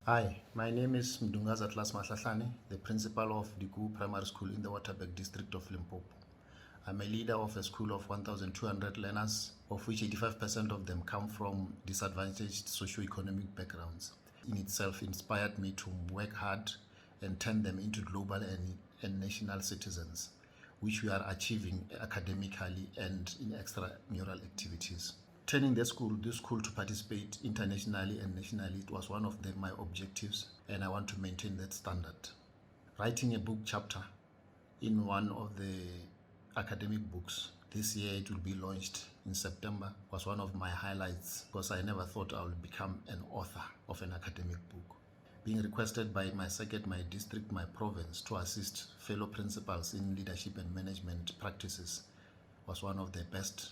Hi, my name is Mdungaza Klaas Mahlahlani, the principal of SADTU Primary School in the Waterberg district of Limpopo. I'm a leader of a school of 1,200 learners, of which 85% of them come from disadvantaged socio-economic backgrounds. In itself inspired me to work hard and turn them into global and national citizens, which we are achieving academically and in extramural activities. Turning this school to participate internationally and nationally, it was one of my objectives, and I want to maintain that standard. Writing a book chapter in one of the academic books, this year it will be launched in September, was one of my highlights because I never thought I would become an author of an academic book. Being requested by my circuit, my district, my province to assist fellow principals in leadership and management practices was one of the best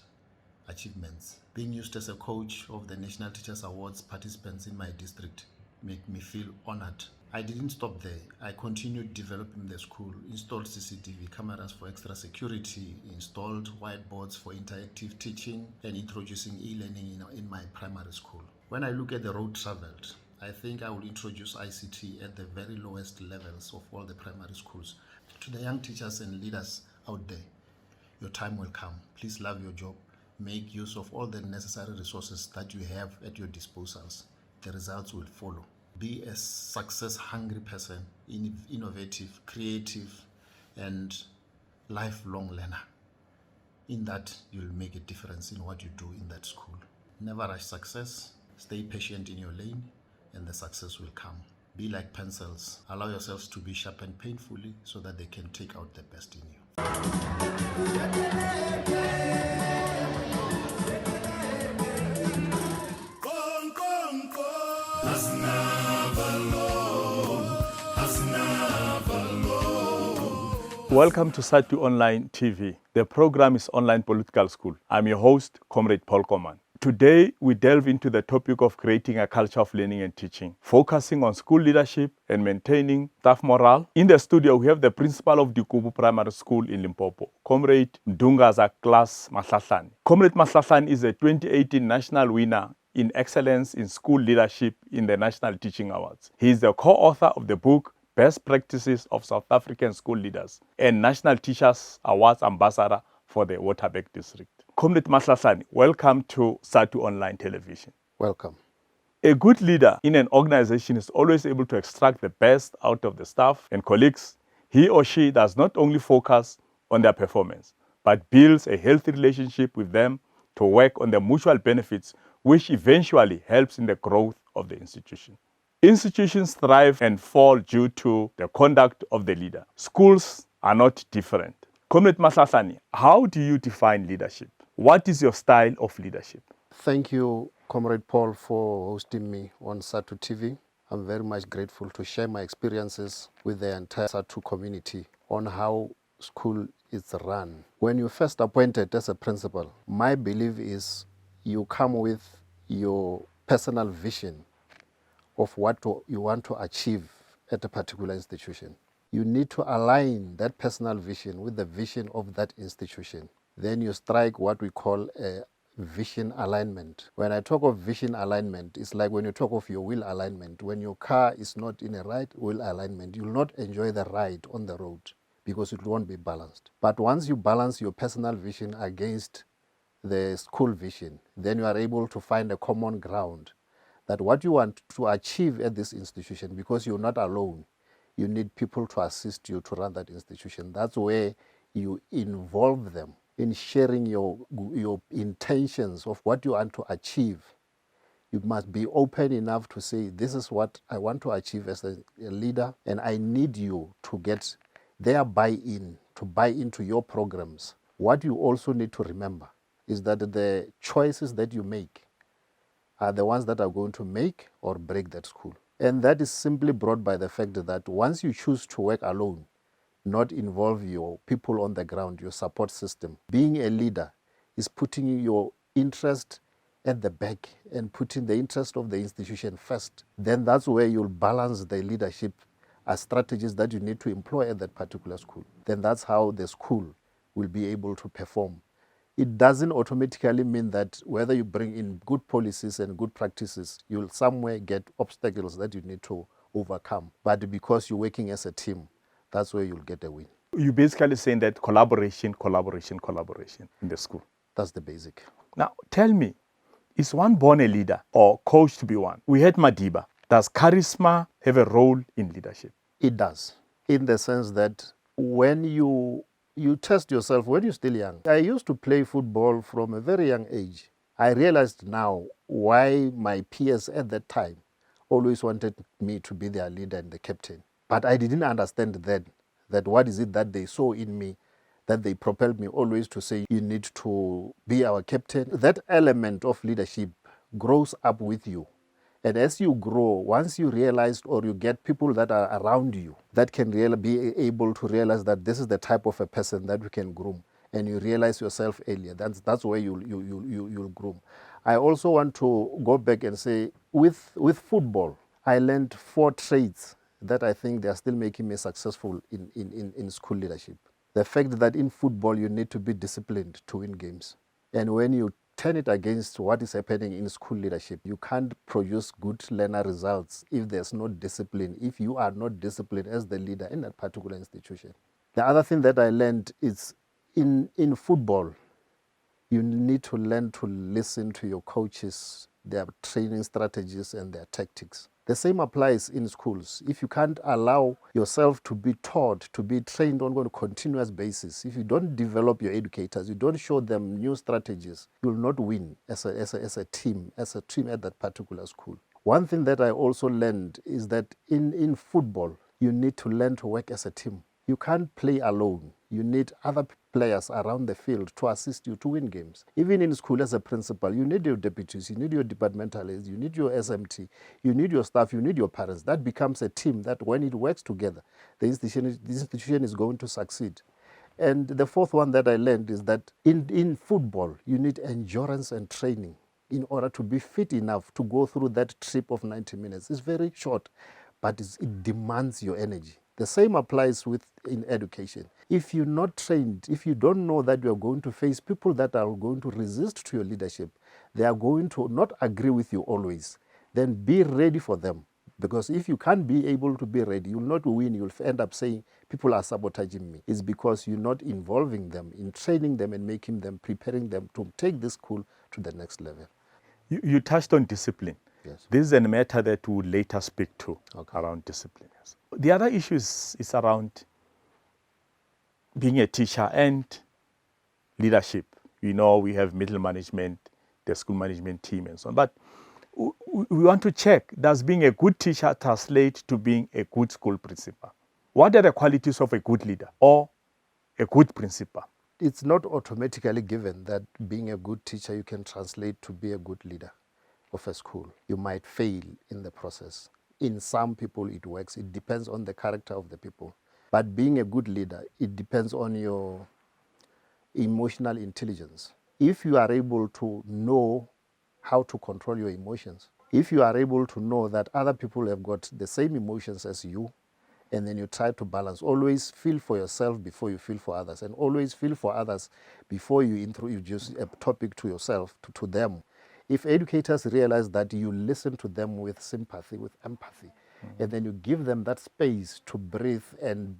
achievements. Being used as a coach of the National Teachers Awards participants in my district made me feel honored. I didn't stop there. I continued developing the school, installed CCTV cameras for extra security, installed whiteboards for interactive teaching, and introducing e-learning in my primary school. When I look at the road traveled, I think I will introduce ICT at the very lowest levels of all the primary schools. To the young teachers and leaders out there, your time will come. Please love your job. Make use of all the necessary resources that you have at your disposals. The results will follow. Be a success-hungry person, innovative, creative, and lifelong learner. In that, you'll make a difference in what you do in that school. Never rush success. Stay patient in your lane, and the success will come. Be like pencils. Allow yourselves to be sharpened painfully so that they can take out the best in you. Welcome to SADTU Online TV. The program is Online Political School. I'm your host, Comrade Paul Komane. Today, we delve into the topic of creating a culture of learning and teaching, focusing on school leadership and maintaining staff morale. In the studio, we have the principal of SADTU Primary School in Limpopo, Comrade Mdungaza Klaas Mahlahlani. Comrade Mahlahlani is a 2018 national winner in excellence in school leadership in the National Teaching Awards. He is the co-author of the book Best Practices of South African School Leaders and National Teachers Awards Ambassador for the Waterberg District. Comrade Mahlahlani, welcome to SADTU Online Television. Welcome. A good leader in an organization is always able to extract the best out of the staff and colleagues. He or she does not only focus on their performance, but builds a healthy relationship with them to work on the mutual benefits, which eventually helps in the growth of the institution. Institutions thrive and fall due to the conduct of the leader. Schools are not different. Comrade Mahlahlani, how do you define leadership? What is your style of leadership? Thank you, Comrade Paul, for hosting me on SADTU TV. I'm very much grateful to share my experiences with the entire SADTU community on how school is run. When you're first appointed as a principal, my belief is you come with your personal vision of what you want to achieve at a particular institution. You need to align that personal vision with the vision of that institution. Then you strike what we call a vision alignment. When I talk of vision alignment, it's like when you talk of your wheel alignment. When your car is not in a right wheel alignment, you will not enjoy the ride on the road because it won't be balanced. But once you balance your personal vision against the school vision, then you are able to find a common ground that what you want to achieve at this institution, because you're not alone, you need people to assist you to run that institution. That's where you involve them in sharing your intentions of what you want to achieve. You must be open enough to say, this is what I want to achieve as a leader, and I need you to get their buy-in, to buy into your programs. What you also need to remember is that the choices that you make are the ones that are going to make or break that school. And that is simply brought by the fact that once you choose to work alone, not involve your people on the ground, your support system, being a leader is putting your interest at the back and putting the interest of the institution first. Then that's where you'll balance the leadership as strategies that you need to employ at that particular school. Then that's how the school will be able to perform. It doesn't automatically mean that whether you bring in good policies and good practices, you'll somewhere get obstacles that you need to overcome. But because you're working as a team, that's where you'll get a win. You're basically saying that collaboration in the school. That's the basic. Now, tell me, is one born a leader or coached to be one? We had Madiba. Does charisma have a role in leadership? It does, in the sense that when you test yourself when you're still young. I used to play football from a very young age. I realized now why my peers at that time always wanted me to be their leader and the captain. But I didn't understand then that what is it that they saw in me that they propelled me always to say, you need to be our captain. That element of leadership grows up with you. And as you grow, once you realize or you get people that are around you that can really be able to realize that this is the type of a person that we can groom, and you realize yourself earlier, that's where you'll groom. I also want to go back and say, with football, I learned 4 traits that I think they are still making me successful in school leadership. The fact that in football you need to be disciplined to win games. And when you turn it against what is happening in school leadership, you can't produce good learner results if there's no discipline, if you are not disciplined as the leader in that particular institution. The other thing that I learned is in football, you need to learn to listen to your coaches, their training strategies and their tactics. The same applies in schools. If you can't allow yourself to be taught, to be trained on a continuous basis, if you don't develop your educators, you don't show them new strategies, you will not win as a team at that particular school. One thing that I also learned is that in football, you need to learn to work as a team. You can't play alone. You need other players around the field to assist you to win games. Even in school as a principal, you need your deputies, you need your departmentalists, you need your SMT, you need your staff, you need your parents. That becomes a team that when it works together, the institution is going to succeed. And the fourth one that I learned is that in football, you need endurance and training in order to be fit enough to go through that trip of 90 minutes. It's very short, but it demands your energy. The same applies in education. If you're not trained, if you don't know that you're going to face people that are going to resist to your leadership, they are going to not agree with you always, then be ready for them. Because if you can't be able to be ready, you'll not win. You'll end up saying, people are sabotaging me. It's because you're not involving them in training them and making them, preparing them to take this school to the next level. You touched on discipline. Yes. This is a matter that we'll later speak to around discipline. Yes. The other issue is around being a teacher and leadership. You know, we have middle management, the school management team and so on. But we want to check, does being a good teacher translate to being a good school principal? What are the qualities of a good leader or a good principal? It's not automatically given that being a good teacher you can translate to be a good leader of a school. You might fail in the process. In some people it works. It depends on the character of the people. But being a good leader, it depends on your emotional intelligence. If you are able to know how to control your emotions, if you are able to know that other people have got the same emotions as you, and then you try to balance, always feel for yourself before you feel for others, and always feel for others before you introduce a topic to yourself, to them. If educators realize that you listen to them with sympathy, with empathy, and then you give them that space to breathe and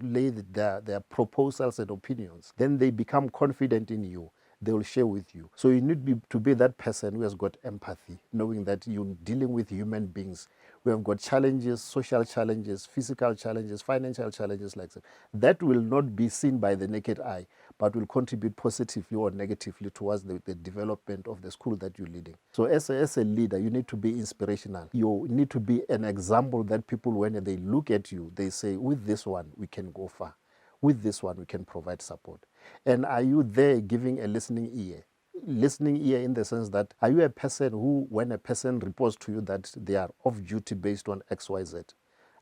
lay their proposals and opinions, then they become confident in you. They will share with you. So you need to be that person who has got empathy, knowing that you're dealing with human beings who have got challenges, social challenges, physical challenges, financial challenges like that. That will not be seen by the naked eye, but will contribute positively or negatively towards the development of the school that you're leading. So as a leader, you need to be inspirational. You need to be an example that people, when they look at you, they say, with this one, we can go far. With this one, we can provide support. And are you there giving a listening ear? Listening ear in the sense that, are you a person who, when a person reports to you that they are off duty based on XYZ,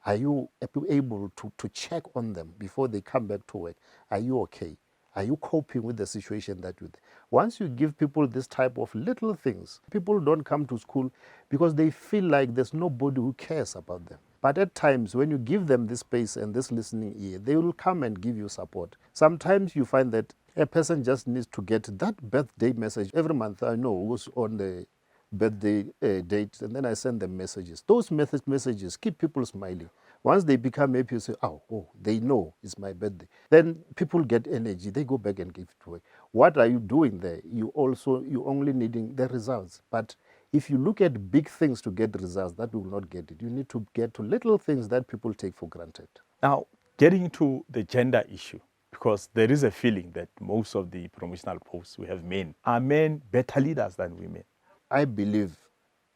are you able to check on them before they come back to work? Are you okay? Are you coping with the situation that you're in? Once you give people this type of little things, people don't come to school because they feel like there's nobody who cares about them. But at times, when you give them this space and this listening ear, they will come and give you support. Sometimes you find that a person just needs to get that birthday message. Every month I know who's on the birthday date, and then I send them messages. Those messages keep people smiling. Once they become happy, you say, oh, they know it's my birthday. Then people get energy. They go back and give it away. What are you doing there? You only needing the results. But if you look at big things to get results, that will not get it. You need to get to little things that people take for granted. Now, getting into the gender issue, because there is a feeling that most of the promotional posts we have men are men better leaders than women. I believe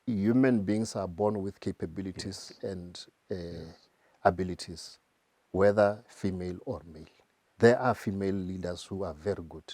human beings are born with capabilities and abilities, whether female or male. There are female leaders who are very good.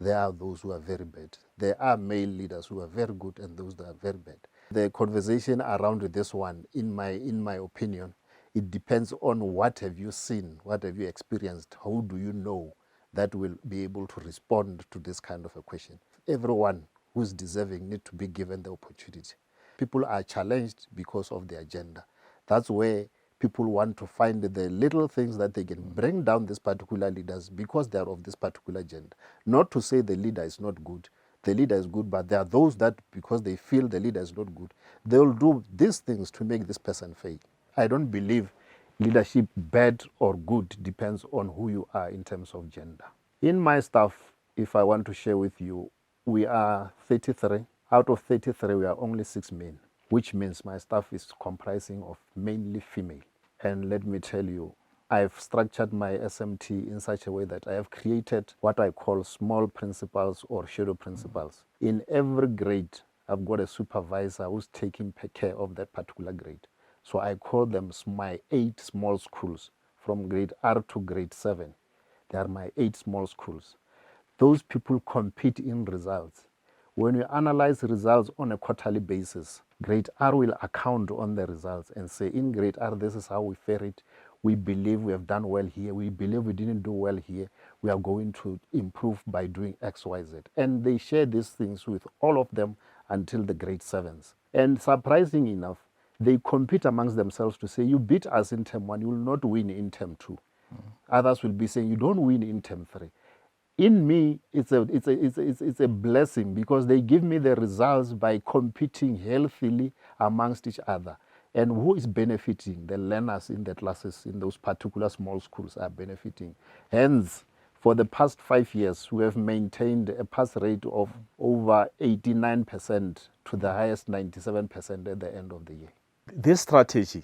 There are those who are very bad. There are male leaders who are very good and those that are very bad. The conversation around this one, in my opinion, it depends on what have you seen, what have you experienced, how do you know that will be able to respond to this kind of a question. Everyone who's deserving need to be given the opportunity. People are challenged because of their gender. That's where people want to find the little things that they can bring down these particular leaders because they are of this particular gender. Not to say the leader is not good. The leader is good, but there are those that, because they feel the leader is not good, they will do these things to make this person fail. I don't believe leadership, bad or good, depends on who you are in terms of gender. In my staff, if I want to share with you, we are 33. Out of 33, we are only 6 men, which means my staff is comprising of mainly female. And let me tell you, I've structured my SMT in such a way that I have created what I call small principals or shadow principals. In every grade, I've got a supervisor who's taking care of that particular grade. So I call them my 8 small schools from grade R to grade 7. They are my 8 small schools. Those people compete in results. When we analyze results on a quarterly basis, grade R will account on the results and say, in grade R, this is how we fare it. We believe we have done well here. We believe we didn't do well here. We are going to improve by doing X, Y, Z. And they share these things with all of them until the grade 7s. And surprising enough, they compete amongst themselves to say, you beat us in term 1, you will not win in term 2. Others will be saying, you don't win in term 3. In me, it's a blessing because they give me the results by competing healthily amongst each other. And who is benefiting? The learners in the classes in those particular small schools are benefiting. Hence, for the past 5 years, we have maintained a pass rate of over 89% to the highest 97% at the end of the year. This strategy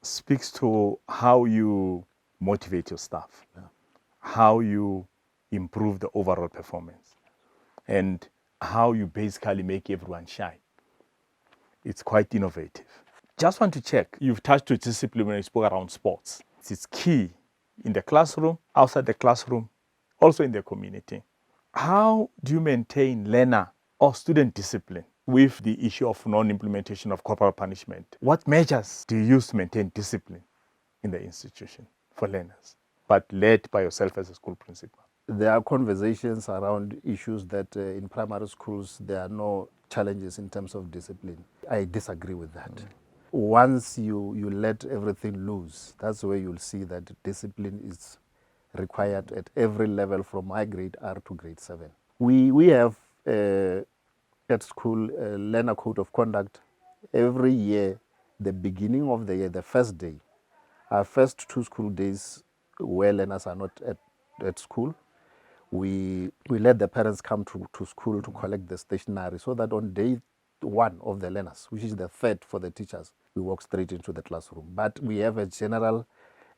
speaks to how you motivate your staff, how you improve the overall performance, and how you basically make everyone shine. It's quite innovative. Just want to check, you've touched on discipline when you spoke around sports. It's key in the classroom, outside the classroom, also in the community. How do you maintain learner or student discipline with the issue of non-implementation of corporal punishment? What measures do you use to maintain discipline in the institution for learners, but led by yourself as a school principal? There are conversations around issues that in primary schools, there are no challenges in terms of discipline. I disagree with that. Once you let everything loose, that's where you'll see that discipline is required at every level from my grade R to grade 7. We have at school a learner code of conduct. Every year, the beginning of the year, the first day, our first 2 school days where learners are not at school, we let the parents come to school to collect the stationery so that on day 1 of the learners, which is the 3rd for the teachers, we walk straight into the classroom. But we have a general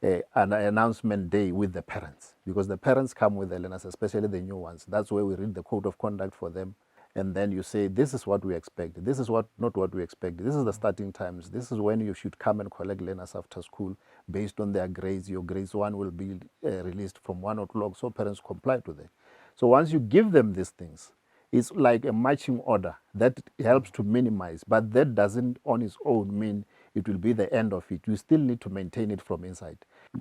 an announcement day with the parents, because the parents come with the learners, especially the new ones. That's where we read the code of conduct for them. And then you say, this is what we expect. This is not what we expect. This is the starting times. This is when you should come and collect learners after school based on their grades. Your grades 1 will be released from 1 o'clock, so parents comply to that. So once you give them these things, it's like a marching order that helps to minimize, but that doesn't on its own mean it will be the end of it. You still need to maintain it from inside.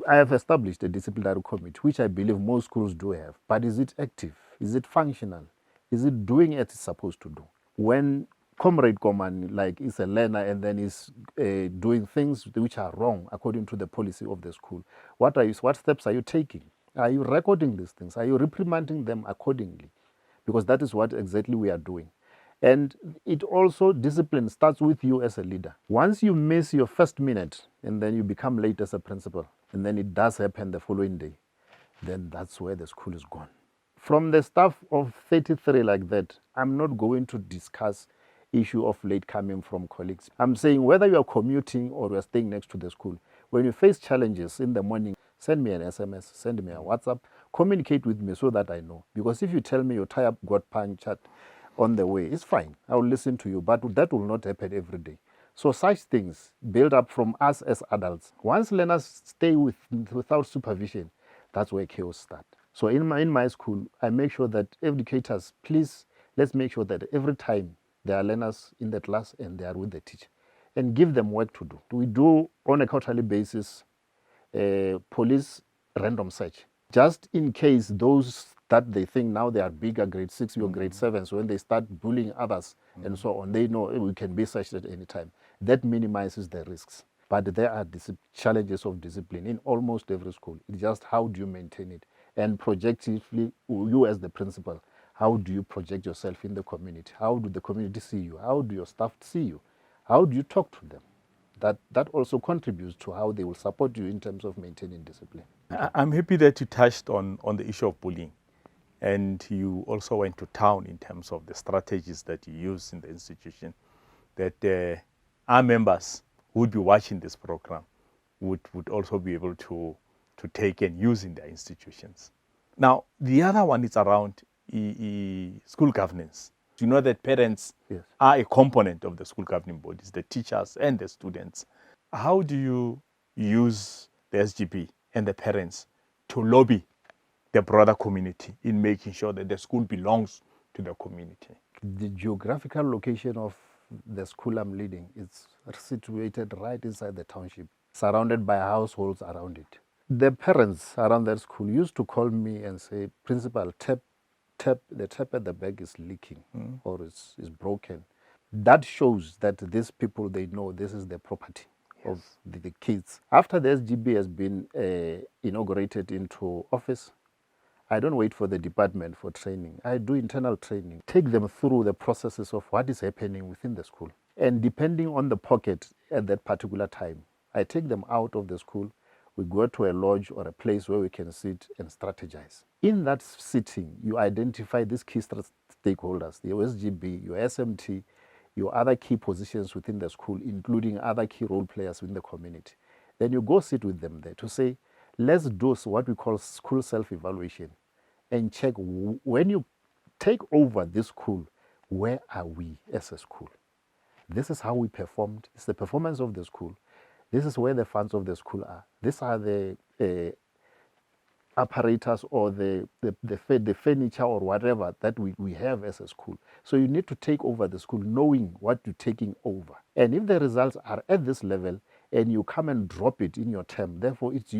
I have established a disciplinary committee, which I believe most schools do have, but is it active? Is it functional? Is it doing what it's supposed to do? When comrade Komane, like, is a learner and then is doing things which are wrong according to the policy of the school, what steps are you taking? Are you recording these things? Are you reprimanding them accordingly? Because that is what exactly we are doing. And it also, discipline starts with you as a leader. Once you miss your first minute and then you become late as a principal, and then it does happen the following day, then that's where the school is gone. From the staff of 33 like that, I'm not going to discuss issue of late coming from colleagues. I'm saying whether you are commuting or you are staying next to the school, when you face challenges in the morning, send me an SMS, send me a WhatsApp, communicate with me so that I know. Because if you tell me your tire got punctured on the way, it's fine. I will listen to you, but that will not happen every day. So such things build up from us as adults. Once learners stay without supervision, that's where chaos starts. So in my school, I make sure that educators, please, let's make sure that every time there are learners in the class and they are with the teacher, and give them work to do. We do on a quarterly basis police random search, just in case those that they think now they are bigger, grade 6 or grade 7, so when they start bullying others and so on, they know we can be searched at any time. That minimizes the risks. But there are challenges of discipline in almost every school. It's just how do you maintain it? And projectively, you as the principal, how do you project yourself in the community? How do the community see you? How do your staff see you? How do you talk to them? That also contributes to how they will support you in terms of maintaining discipline. I'm happy that you touched on the issue of bullying, and you also went to town in terms of the strategies that you use in the institution, that our members who would be watching this program would also be able to take and use in their institutions. Now, the other one is around school governance. You know that parents are a component of the school governing bodies, the teachers and the students. How do you use the SGB and the parents to lobby the broader community in making sure that the school belongs to the community? The geographical location of the school I'm leading is situated right inside the township, surrounded by households around it. The parents around that school used to call me and say, "Principal, the tap at the back is leaking or is broken." That shows that these people, they know this is the property of the kids. After the SGB has been inaugurated into office, I don't wait for the department for training. I do internal training, take them through the processes of what is happening within the school. And depending on the pocket at that particular time, I take them out of the school. We go to a lodge or a place where we can sit and strategize. In that sitting, you identify these key stakeholders, your SGB, your SMT, your other key positions within the school, including other key role players in the community. Then you go sit with them there to say, let's do what we call school self-evaluation and check when you take over this school, where are we as a school? This is how we performed. It's the performance of the school. This is where the funds of the school are. These are the apparatus or the furniture or whatever that we have as a school. So you need to take over the school knowing what you're taking over. And if the results are at this level and you come and drop it in your term, therefore it's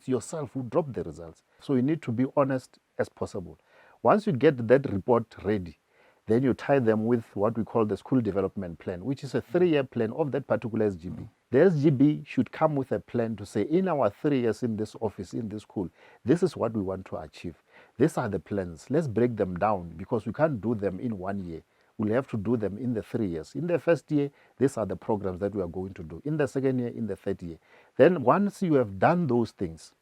yourself who dropped the results. So you need to be honest as possible. Once you get that report ready, then you tie them with what we call the school development plan, which is a 3-year plan of that particular SGB. The SGB should come with a plan to say, in our 3 years in this office, in this school, this is what we want to achieve. These are the plans. Let's break them down because we can't do them in 1 year. We'll have to do them in the 3 years. In the first year, these are the programs that we are going to do. In the second year, in the third year. Then once you have done those things,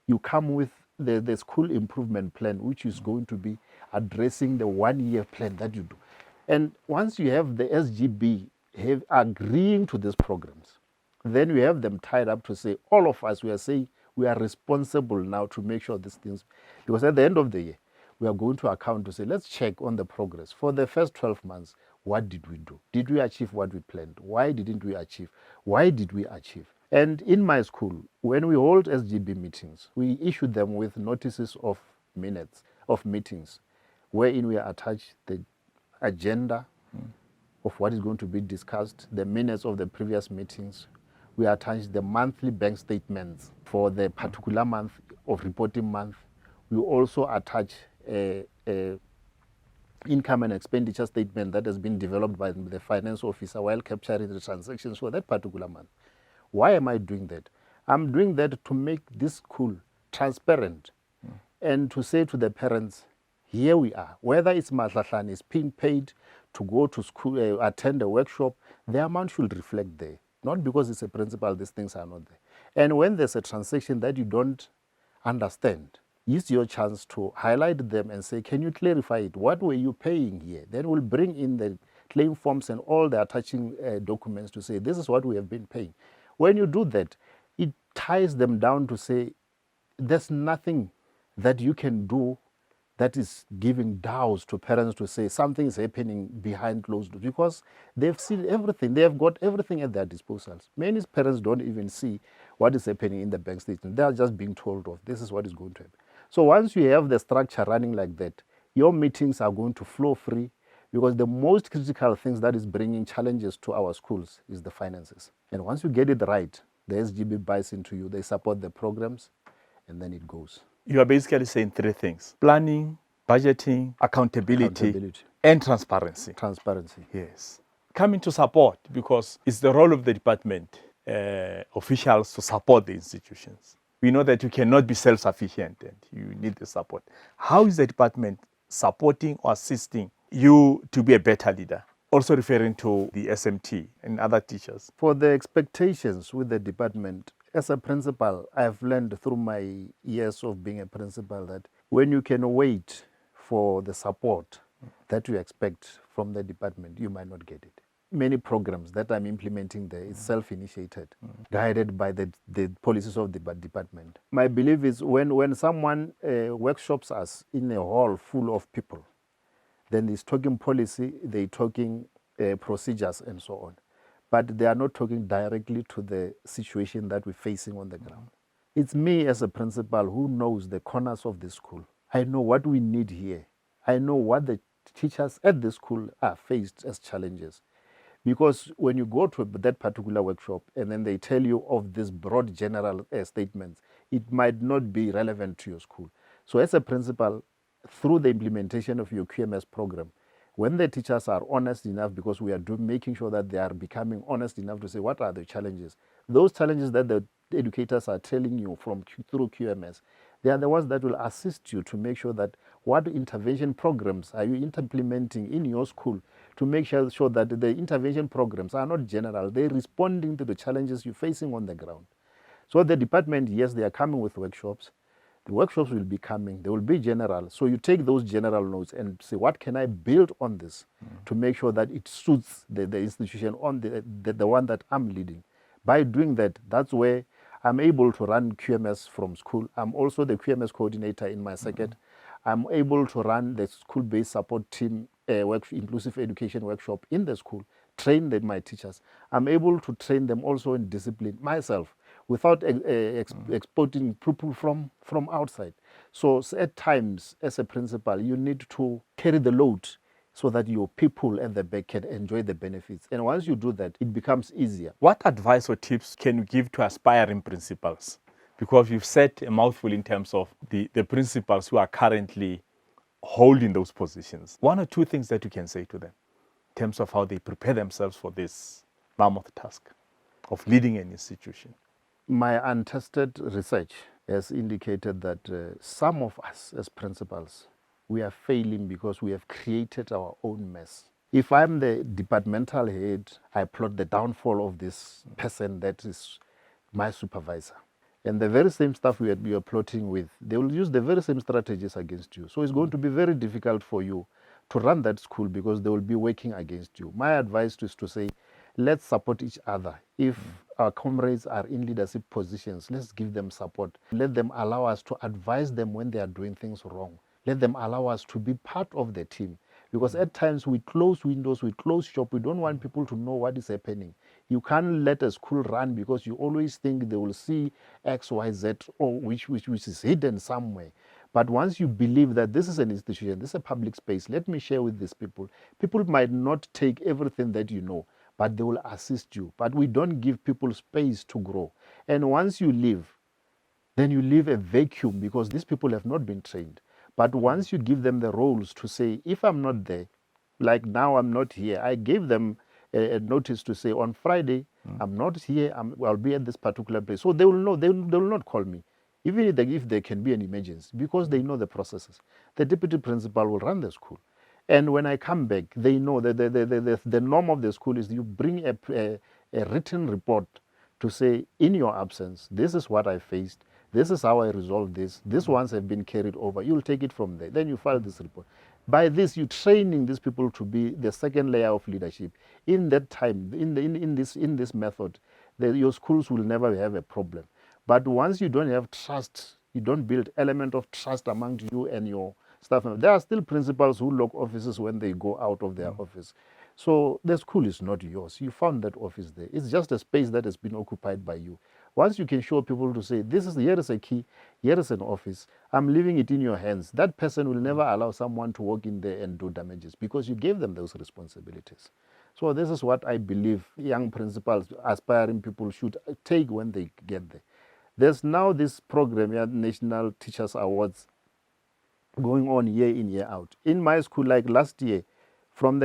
you come with the school improvement plan, which is going to be addressing the 1-year plan that you do. And once you have the SGB agreeing to these programs, then you have them tied up to say, all of us, we are saying we are responsible now to make sure these things, because at the end of the year, we are going to account to say, let's check on the progress. For the first 12 months, what did we do? Did we achieve what we planned? Why didn't we achieve? Why did we achieve? And in my school, when we hold SGB meetings, we issue them with notices of minutes of meetings, wherein we attach the agenda of what is going to be discussed, the minutes of the previous meetings. We attach the monthly bank statements for the particular month of reporting month. We also attach income and expenditure statement that has been developed by the finance officer while capturing the transactions for that particular month. Why am I doing that? I'm doing that to make this school transparent and to say to the parents, here we are. Whether it's Mahlahlani is being paid to go to school, attend a workshop, the amount should reflect there. Not because it's a principal, these things are not there. And when there's a transaction that you don't understand, use your chance to highlight them and say, can you clarify it? What were you paying here? Then we'll bring in the claim forms and all the attaching documents to say, this is what we have been paying. When you do that, it ties them down to say, there's nothing that you can do that is giving doubts to parents to say something is happening behind closed doors, because they've seen everything. They have got everything at their disposal. Many parents don't even see what is happening in the bank statement. They are just being told of this is what is going to happen. So once you have the structure running like that, your meetings are going to flow free, because the most critical things that is bringing challenges to our schools is the finances. And once you get it right, the SGB buys into you, they support the programs, and then it goes. You are basically saying three things: planning, budgeting, accountability, and transparency. Transparency. Yes. Coming to support, because it's the role of the department officials to support the institutions. We know that you cannot be self-sufficient and you need the support. How is the department supporting or assisting you to be a better leader? Also referring to the SMT and other teachers. For the expectations with the department, as a principal, I've learned through my years of being a principal that when you can wait for the support that you expect from the department, you might not get it. Many programs that I'm implementing there is self-initiated, guided by the policies of the department. My belief is when someone workshops us in a hall full of people, then he's talking policy, they're talking procedures and so on. But they are not talking directly to the situation that we're facing on the ground. It's me as a principal who knows the corners of the school. I know what we need here. I know what the teachers at the school are faced as challenges. Because when you go to that particular workshop and then they tell you of these broad general statements, it might not be relevant to your school. So as a principal, through the implementation of your QMS program, when the teachers are honest enough, because we are making sure that they are becoming honest enough to say what are the challenges, those challenges that the educators are telling you through QMS, they are the ones that will assist you to make sure that what intervention programs are you implementing in your school to make sure that the intervention programs are not general, they're responding to the challenges you're facing on the ground. So the department, yes, they are coming with workshops. The workshops will be coming, they will be general. So you take those general notes and say, what can I build on this to make sure that it suits the institution on the one that I'm leading. By doing that, that's where I'm able to run QMS from school. I'm also the QMS coordinator in my circuit. I'm able to run the school-based support team inclusive education workshop in the school, train my teachers. I'm able to train them also in discipline myself, without exporting people from outside. So at times, as a principal, you need to carry the load so that your people at the back can enjoy the benefits. And once you do that, it becomes easier. What advice or tips can you give to aspiring principals? Because you've said a mouthful in terms of the principals who are currently holding those positions. One or two things that you can say to them in terms of how they prepare themselves for this mammoth task of leading an institution. My untested research has indicated that some of us as principals, we are failing because we have created our own mess. If I'm the departmental head, I plot the downfall of this person that is my supervisor. And the very same stuff we are plotting with, they will use the very same strategies against you. So it's going to be very difficult for you to run that school because they will be working against you. My advice is to say, let's support each other. If our comrades are in leadership positions, let's give them support. Let them allow us to advise them when they are doing things wrong. Let them allow us to be part of the team. Because at times we close windows, we close shop, we don't want people to know what is happening. You can't let a school run because you always think they will see X, Y, Z, or which is hidden somewhere. But once you believe that this is an institution, this is a public space, let me share with these people. People might not take everything that you know, but they will assist you. But we don't give people space to grow. And once you leave, then you leave a vacuum because these people have not been trained. But once you give them the roles to say, if I'm not there, like now I'm not here, I gave them a notice to say on Friday, I'm not here, I'll be at this particular place. So they will know, they will not call me, even if there can be an emergency, because they know the processes. The deputy principal will run the school. And when I come back, they know that the norm of the school is you bring a written report to say, in your absence, this is what I faced, this is how I resolved this, these ones have been carried over, you'll take it from there. Then you file this report. By this, you're training these people to be the second layer of leadership. In that time, in this method, your schools will never have a problem. But once you don't have trust, you don't build element of trust among you and your staff members. There are still principals who lock offices when they go out of their office. So the school is not yours. You found that office there. It's just a space that has been occupied by you. Once you can show people to say, here is a key, here is an office, I'm leaving it in your hands, that person will never allow someone to walk in there and do damages because you gave them those responsibilities. So this is what I believe young principals, aspiring people should take when they get there. There's now this program, National Teachers Awards, going on year in, year out. In my school, like last year, from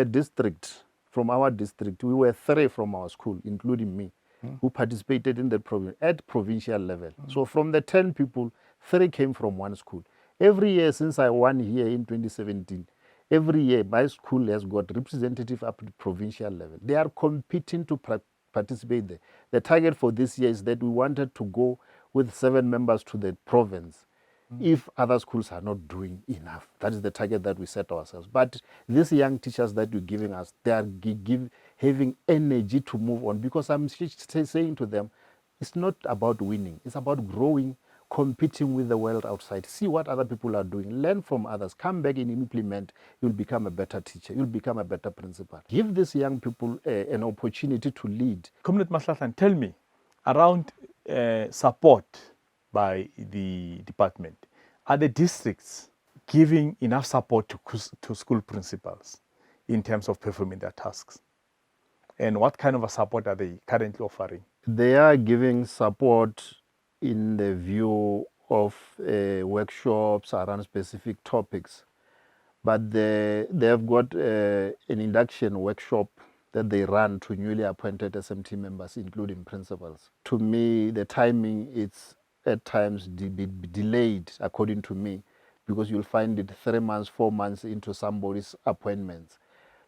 our district, we were 3 from our school, including me, who participated in the program at provincial level. So from the 10 people, 3 came from one school. Every year since I won here in 2017, every year my school has got representative up to provincial level. They are competing to participate there. The target for this year is that we wanted to go with 7 members to the province. If other schools are not doing enough, that is the target that we set ourselves. But these young teachers that you're giving us, they are having energy to move on, because I'm saying to them, it's not about winning, it's about growing, competing with the world outside. See what other people are doing, learn from others, come back and implement. You'll become a better teacher, you'll become a better principal. Give these young people an opportunity to lead. Comrade Mahlahlani, tell me, around support by the department, are the districts giving enough support to school principals in terms of performing their tasks? And what kind of a support are they currently offering? They are giving support in the view of workshops around specific topics, but they have got an induction workshop that they run to newly appointed SMT members, including principals. To me, the timing is at times delayed, according to me, because you'll find it 3 months, 4 months into somebody's appointments.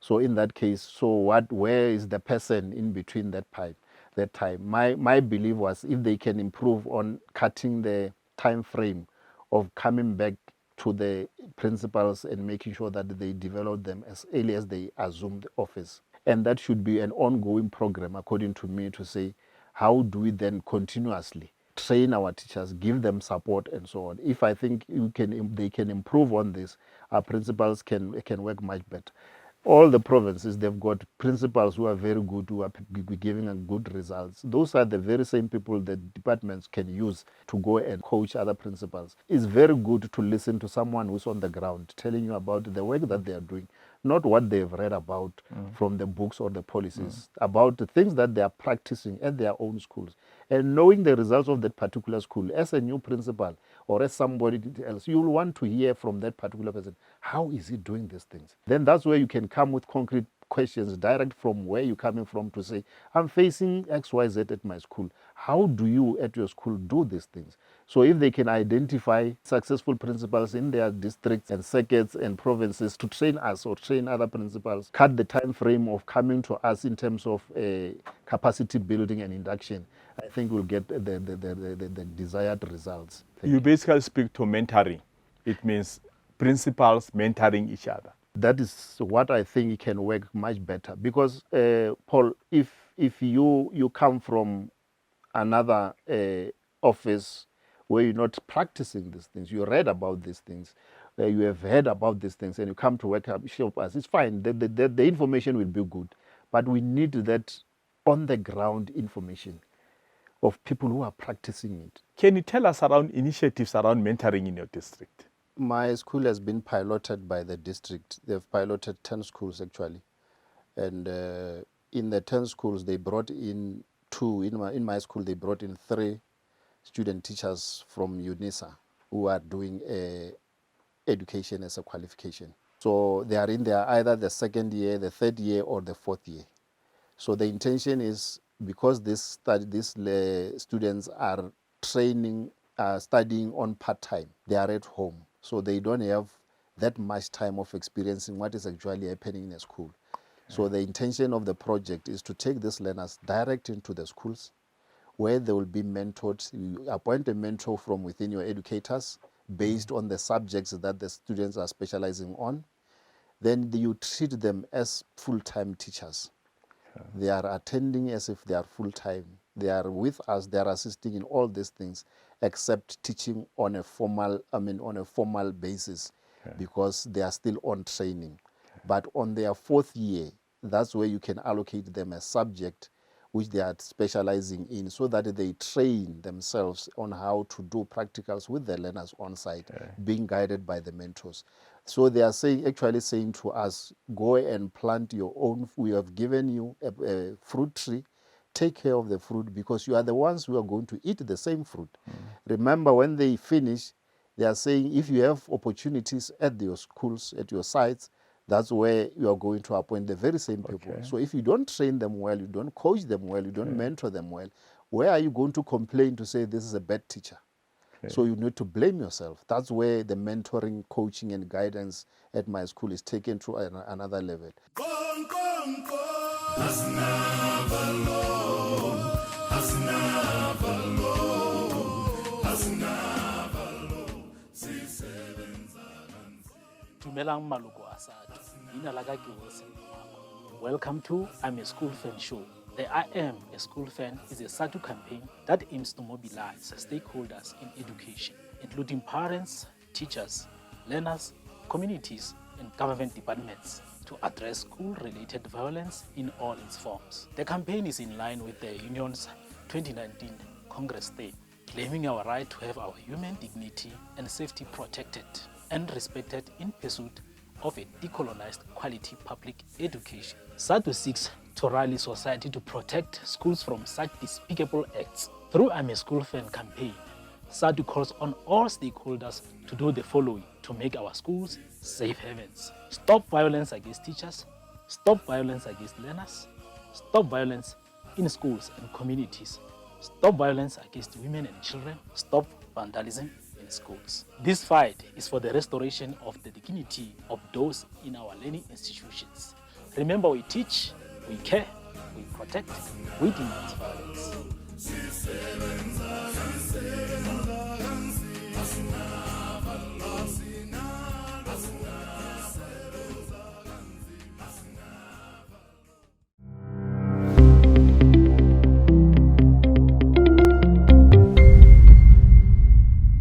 So in that case, where is the person in between that time? My belief was, if they can improve on cutting the time frame of coming back to the principals and making sure that they develop them as early as they assume the office. And that should be an ongoing program, according to me, to say, how do we then continuously train our teachers, give them support and so on. If I think they can improve on this, our principals can work much better. All the provinces, they've got principals who are very good, who are giving good results. Those are the very same people that departments can use to go and coach other principals. It's very good to listen to someone who's on the ground telling you about the work that they are doing, not what they've read about from the books or the policies, about the things that they are practicing at their own schools. And knowing the results of that particular school, as a new principal or as somebody else, you'll want to hear from that particular person, how is he doing these things? Then that's where you can come with concrete questions direct from where you're coming from to say, I'm facing XYZ at my school. How do you at your school do these things? So if they can identify successful principals in their districts and circuits and provinces to train us or train other principals, cut the time frame of coming to us in terms of capacity building and induction, I think we'll get the desired results. You basically speak to mentoring. It means principals mentoring each other. That is what I think can work much better, because Paul, if you come from another office where you're not practicing these things, you read about these things, you have heard about these things, and you come to work shop us, it's fine. The information will be good, but we need that on the ground information of people who are practicing it. Can you tell us around initiatives around mentoring in your district? My school has been piloted by the district. They've piloted 10 schools actually. And in the 10 schools, they brought in 2. In my school, they brought in 3 student teachers from UNISA who are doing a education as a qualification. So they are in there either the second year, the third year, or the fourth year. So the intention is, because these students are studying on part-time, they are at home. So they don't have that much time of experiencing what is actually happening in a school. So the intention of the project is to take these learners direct into the schools, where they will be mentored. You appoint a mentor from within your educators based on the subjects that the students are specializing on. Then you treat them as full-time teachers. They are attending as if they are full-time. They are with us, they are assisting in all these things, except teaching on a formal basis, because they are still on training. But on their fourth year, that's where you can allocate them a subject which they are specializing in, so that they train themselves on how to do practicals with the learners on site, being guided by the mentors. So they are actually saying to us, go and plant your own. We have given you a fruit tree. Take care of the fruit, because you are the ones who are going to eat the same fruit. Remember, when they finish, they are saying, if you have opportunities at your schools, at your sites, that's where you are going to appoint the very same people. So if you don't train them well, you don't coach them well, you don't mentor them well, where are you going to complain to say this is a bad teacher? So you need to blame yourself. That's where the mentoring, coaching, and guidance at my school is taken to another level. Dumelang maloko a SADTU. Leina la ka ke Wilson Mdungaza. Welcome to I'm a School Fan Show. The I Am a School Fan is a SADTU campaign that aims to mobilize stakeholders in education, including parents, teachers, learners, communities, and government departments, to address school-related violence in all its forms. The campaign is in line with the Union's 2019 Congress theme, claiming our right to have our human dignity and safety protected and respected in pursuit of a decolonized quality public education. SADTU seeks to rally society to protect schools from such despicable acts. Through I'm a School Fan campaign, SADTU calls on all stakeholders to do the following to make our schools safe havens. Stop violence against teachers, stop violence against learners, stop violence in schools and communities, stop violence against women and children, stop vandalism in schools. This fight is for the restoration of the dignity of those in our learning institutions. Remember, we teach, we care, we protect, we denounce violence.